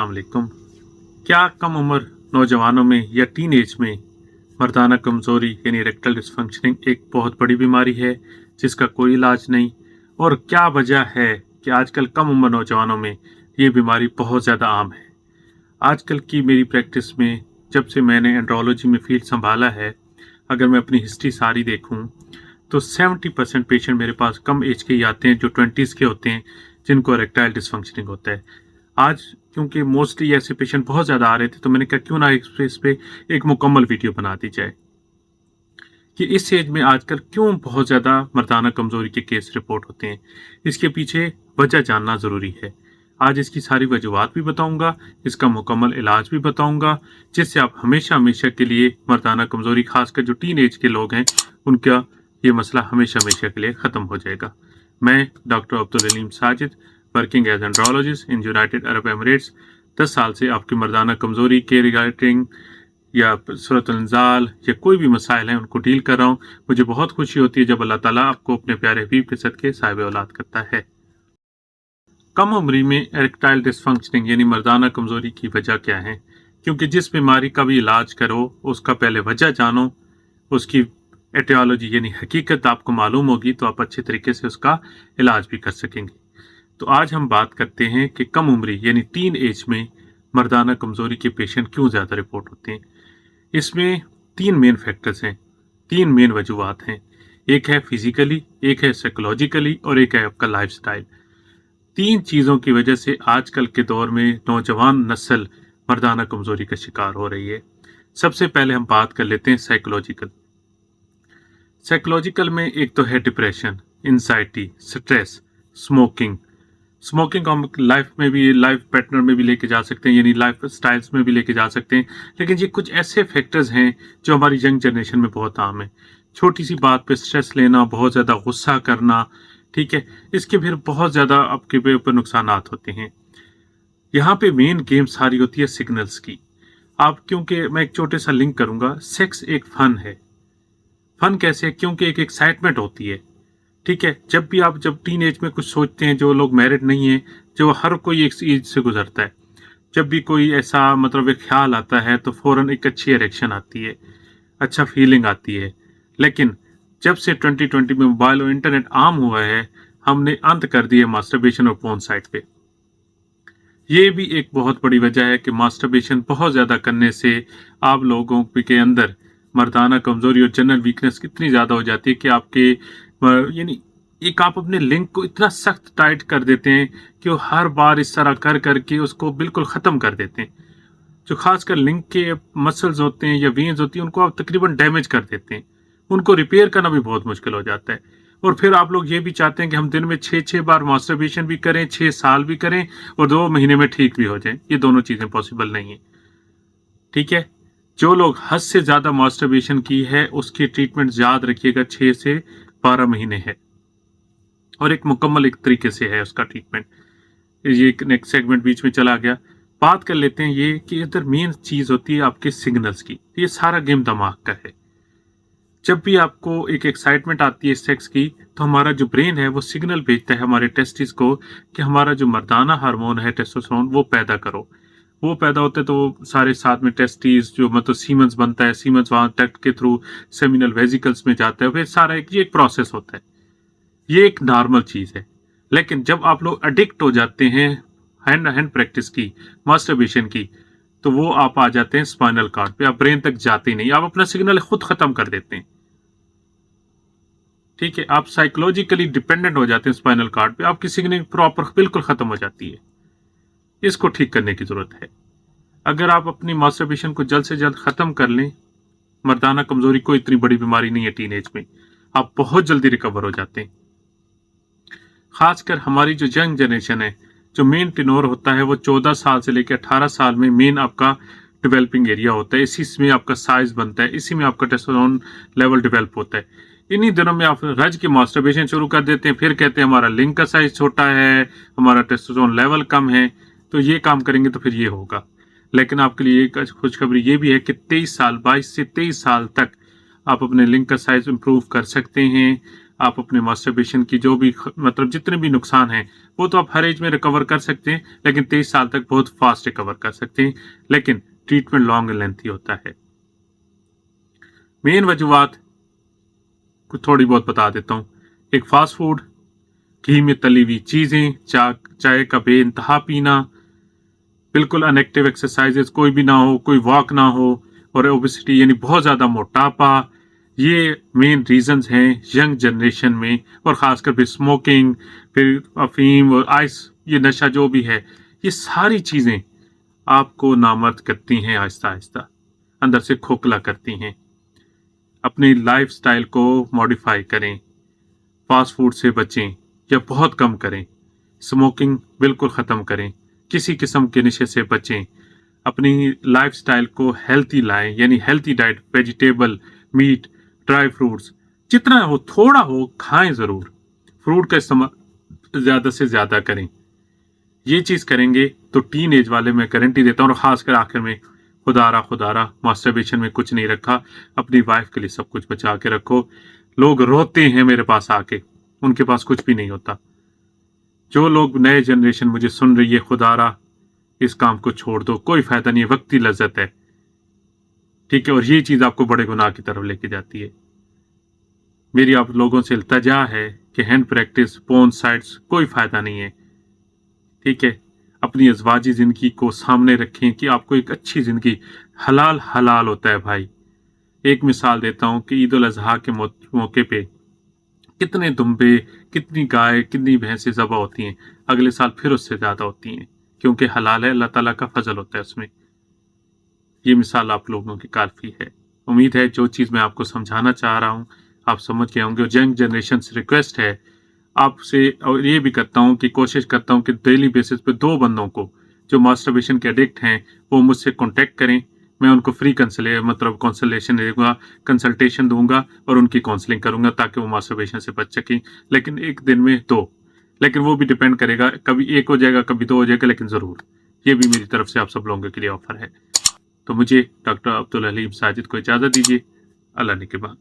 अस्सलाम वालेकुम। क्या कम उम्र नौजवानों में या टीन एज में मर्दाना कमज़ोरी यानी इरेक्टाइल डिसफंक्शनिंग एक बहुत बड़ी बीमारी है जिसका कोई इलाज नहीं, और क्या वजह है कि आजकल कम उम्र नौजवानों में ये बीमारी बहुत ज़्यादा आम है। आजकल की मेरी प्रैक्टिस में जब से मैंने एंड्रोलॉजी में फील्ड संभाला है, अगर मैं अपनी हिस्ट्री सारी देखूं तो 70% पेशेंट मेरे पास कम एज के ही आते हैं जो 20s के होते हैं जिनको इरेक्टाइल डिसफंक्शनिंग होता है। आज क्योंकि मोस्टली ऐसे पेशेंट बहुत ज़्यादा आ रहे थे तो मैंने कहा क्यों ना इस पे एक मुकम्मल वीडियो बना दी जाए कि इस एज में आजकल क्यों बहुत ज़्यादा मर्दाना कमज़ोरी के केस रिपोर्ट होते हैं। इसके पीछे वजह जानना ज़रूरी है। आज इसकी सारी वजूहात भी बताऊंगा, इसका मुकम्मल इलाज भी बताऊंगा, जिससे आप हमेशा हमेशा के लिए मर्दाना कमज़ोरी, खासकर जो टीन एज के लोग हैं, उनका ये मसला हमेशा हमेशा के लिए ख़त्म हो जाएगा। मैं doctor Abdul Aleem Sajid, working as andrologist in United Arab Emirates, 10 साल से आपकी मर्दाना कमज़ोरी के रिगार्डिंग या सूरतुल इंज़ाल या कोई भी मसाइल हैं उनको डील कर रहा हूँ। मुझे बहुत खुशी होती है जब अल्लाह ताला आपको अपने प्यारे हबीब के सदके साहिब औलाद करता है। कम उम्री में इरेक्टाइल डिसफंक्शनिंग यानी मर्दाना कमज़ोरी की वजह क्या है? क्योंकि जिस बीमारी का भी इलाज करो उसका पहले वजह जानो, उसकी एटियोलॉजी यानी हकीकत आपको मालूम होगी तो आप अच्छे तरीके से उसका इलाज भी कर सकेंगे। तो आज हम बात करते हैं कि कम उम्री यानी टीन एज में मर्दाना कमज़ोरी के पेशेंट क्यों ज़्यादा रिपोर्ट होते हैं। इसमें 3 मेन फैक्टर्स हैं, 3 मेन वजूहात हैं। एक है फिजिकली, एक है साइकोलॉजिकली और एक है आपका लाइफस्टाइल। 3 चीज़ों की वजह से आजकल के दौर में नौजवान नस्ल मर्दाना कमज़ोरी का शिकार हो रही है। सबसे पहले हम बात कर लेते हैं साइकोलॉजिकल। साइकोलॉजिकल में एक तो है depression, anxiety, stress, smoking. Smoking को हम लाइफ में भी, लाइफ पैटर्न में भी लेके जा सकते हैं, यानी लाइफ स्टाइल्स में भी लेके जा सकते हैं। लेकिन ये कुछ ऐसे फैक्टर्स हैं जो हमारी यंग जनरेशन में बहुत आम है। छोटी सी बात पे स्ट्रेस लेना, बहुत ज़्यादा गुस्सा करना, ठीक है, इसके फिर बहुत ज़्यादा आपके ऊपर नुकसानात होते हैं। यहाँ पे मेन गेम सारी होती है सिग्नल्स की। आप, क्योंकि मैं एक छोटे सा लिंक करूँगा, सेक्स एक फन है। फन कैसे? क्योंकि एक एक्साइटमेंट होती है, ठीक है। जब भी आप जब टीन एज में कुछ सोचते हैं, जो लोग मैरिड नहीं हैं, जो हर कोई एक एज से गुजरता है, जब भी कोई ऐसा मतलब एक ख्याल आता है तो फौरन एक अच्छी इरेक्शन आती है, अच्छा फीलिंग आती है। लेकिन जब से 2020 में मोबाइल और इंटरनेट आम हुआ है, हमने अंत कर दिए मास्टरबेशन और पोर्न साइट पे। ये भी एक बहुत बड़ी वजह है कि मास्टरबेशन बहुत ज़्यादा करने से आप लोगों के अंदर मर्दाना कमज़ोरी और जनरल वीकनेस कितनी ज़्यादा हो जाती है कि आपके यानी एक आप अपने लिंक को इतना सख्त टाइट कर देते हैं कि वो हर बार इस तरह कर करके उसको बिल्कुल ख़त्म कर देते हैं। जो खासकर लिंक के मसल्स होते हैं या वेन्स होती हैं, उनको आप तकरीबन डैमेज कर देते हैं। उनको रिपेयर करना भी बहुत मुश्किल हो जाता है। और फिर आप लोग ये भी चाहते हैं कि हम दिन में 6-6 बार मास्टरबेशन भी करें, 6 साल भी करें और 2 महीने में ठीक भी हो जाएं। ये दोनों चीज़ें पॉसिबल नहीं है, ठीक है। जो लोग हद से ज़्यादा मास्टरबेशन की है उसकी ट्रीटमेंट याद रखिएगा 6 से 12 महीने है, और एक मुकम्मल एक तरीके से है उसका ट्रीटमेंट। ये नेक्स्ट सेगमेंट बीच में चला गया। बात कर लेते हैं ये कि इधर मेन चीज़ होती है आपके सिग्नल्स की। ये सारा गेम दिमाग का है। जब भी आपको एक एक्साइटमेंट आती है सेक्स की, तो हमारा जो ब्रेन है वो सिग्नल भेजता है हमारे टेस्टिस को कि हमारा जो मर्दाना हार्मोन है टेस्टोस्टेरोन वो पैदा करो। वो पैदा होते हैं तो वो सारे साथ में टेस्टिस जो मतलब सीमेंस बनता है, सीमेंस वहाँ टैक्ट के थ्रू सेमिनल वेजिकल्स में जाता है, फिर सारा एक प्रोसेस होता है। ये एक नॉर्मल चीज़ है। लेकिन जब आप लोग एडिक्ट हो जाते हैं हैंड हैंड प्रैक्टिस की, मास्टरबेशन की, तो वो आप आ जाते हैं स्पाइनल कॉर्ड पे। आप ब्रेन तक जाते ही नहीं, आप अपना सिग्नल खुद ख़त्म कर देते हैं, ठीक है। आप साइकोलॉजिकली डिपेंडेंट हो जाते हैं स्पाइनल कॉर्ड पे, आपकी सिग्नलिंग प्रॉपर बिल्कुल ख़त्म हो जाती है। इसको ठीक करने की ज़रूरत है। अगर आप अपनी मास्टरबेशन को जल्द से जल्द ख़त्म कर लें, मर्दाना कमज़ोरी कोई इतनी बड़ी बीमारी नहीं है टीन एज में, आप बहुत जल्दी रिकवर हो जाते हैं। खासकर हमारी जो यंग जनरेशन है, जो मेन टेनोर होता है वो 14 साल से लेकर 18 साल में मेन आपका डेवलपिंग एरिया होता है। इसी में आपका साइज बनता है, इसी में आपका टेस्टोस्टेरोन लेवल डेवलप होता है। इन्हीं दिनों में आप रज के मास्टरबेशन शुरू कर देते हैं, फिर कहते हैं हमारा लिंक का साइज छोटा है, हमारा टेस्टोस्टेरोन लेवल कम है, तो ये काम करेंगे तो फिर ये होगा। लेकिन आपके लिए एक खुशखबरी ये भी है कि 23 साल, 22 से 23 साल तक आप अपने लिंक का साइज इम्प्रूव कर सकते हैं। आप अपने मास्टरबेशन की जो भी मतलब जितने भी नुकसान हैं वो तो आप हर एज में रिकवर कर सकते हैं, लेकिन 23 साल तक बहुत फास्ट रिकवर कर सकते हैं, लेकिन ट्रीटमेंट लॉन्ग लेंथी होता है। मेन वजूहत कुछ थोड़ी बहुत बता देता हूँ। एक फास्ट फूड, घी में तली हुई चीजें, चाय का बेइंतहा पीना, बिल्कुल अनएक्टिव एक्सरसाइजेस कोई भी ना हो, कोई वॉक ना हो, और ओबेसिटी यानी बहुत ज़्यादा मोटापा, ये मेन रीजंस हैं यंग जनरेशन में। और ख़ासकर फिर स्मोकिंग, फिर अफीम और आइस, ये नशा जो भी है, ये सारी चीज़ें आपको नामर्द करती हैं, आहिस्ता आहिस्ता अंदर से खोखला करती हैं। अपनी लाइफस्टाइल को मॉडिफाई करें, फास्ट फूड से बचें या बहुत कम करें, स्मोकिंग बिल्कुल ख़त्म करें, किसी किस्म के नशे से बचें, अपनी लाइफस्टाइल को हेल्थी लाएं, यानी healthy diet, vegetable, meat, dry fruits, जितना हो थोड़ा हो खाएं ज़रूर, फ्रूट का इस्तेमाल ज़्यादा से ज़्यादा करें। ये चीज़ करेंगे तो टीन एज वाले मैं गारंटी देता हूँ। और ख़ासकर आखिर में, खुदारा मास्टरबेशन में कुछ नहीं रखा, अपनी वाइफ के लिए सब कुछ बचा के रखो। लोग रोते हैं मेरे पास आके, उनके पास कुछ भी नहीं होता। जो लोग नए जनरेशन मुझे सुन रही है, खुदारा इस काम को छोड़ दो, कोई फायदा नहीं है, वक्ती लज्जत है, ठीक है, और ये चीज आपको बड़े गुनाह की तरफ लेके जाती है। मेरी आप लोगों से इल्तजा है कि हैंड प्रैक्टिस, पोर्न साइट्स, कोई फायदा नहीं है, ठीक है। अपनी अज़वाजी जिंदगी को सामने रखें कि आपको एक अच्छी जिंदगी, हलाल हलाल होता है भाई। एक मिसाल देता हूँ कि ईद उल अजहा के मौके पे कितने दुम्बे, कितनी गाय, कितनी भैंसें ज़बह होती हैं, अगले साल फिर उससे ज़्यादा होती हैं, क्योंकि हलाल है, अल्लाह ताला का फजल होता है उसमें। ये मिसाल आप लोगों की काफ़ी है। उम्मीद है जो चीज़ मैं आपको समझाना चाह रहा हूँ आप समझ गए होंगे। और यंग जनरेशन से रिक्वेस्ट है आपसे, और ये भी करता हूँ कि कोशिश करता हूँ कि डेली बेसिस पे 2 बंदों को जो मास्टरबेशन के एडिक्ट हैं वो मुझसे कॉन्टेक्ट करें। मैं उनको फ्री कंसल्टेशन दूंगा और उनकी काउंसलिंग करूंगा ताकि वो मास्टरबेशन से बच सकें। लेकिन एक दिन में 2, लेकिन वो भी डिपेंड करेगा, कभी 1 हो जाएगा, कभी 2 हो जाएगा, लेकिन ज़रूर। ये भी मेरी तरफ से आप सब लोगों के लिए ऑफर है। तो मुझे डॉक्टर अब्दुल हलीम साजिद को इजाज़त दीजिए। अल्लाह ने के बाद।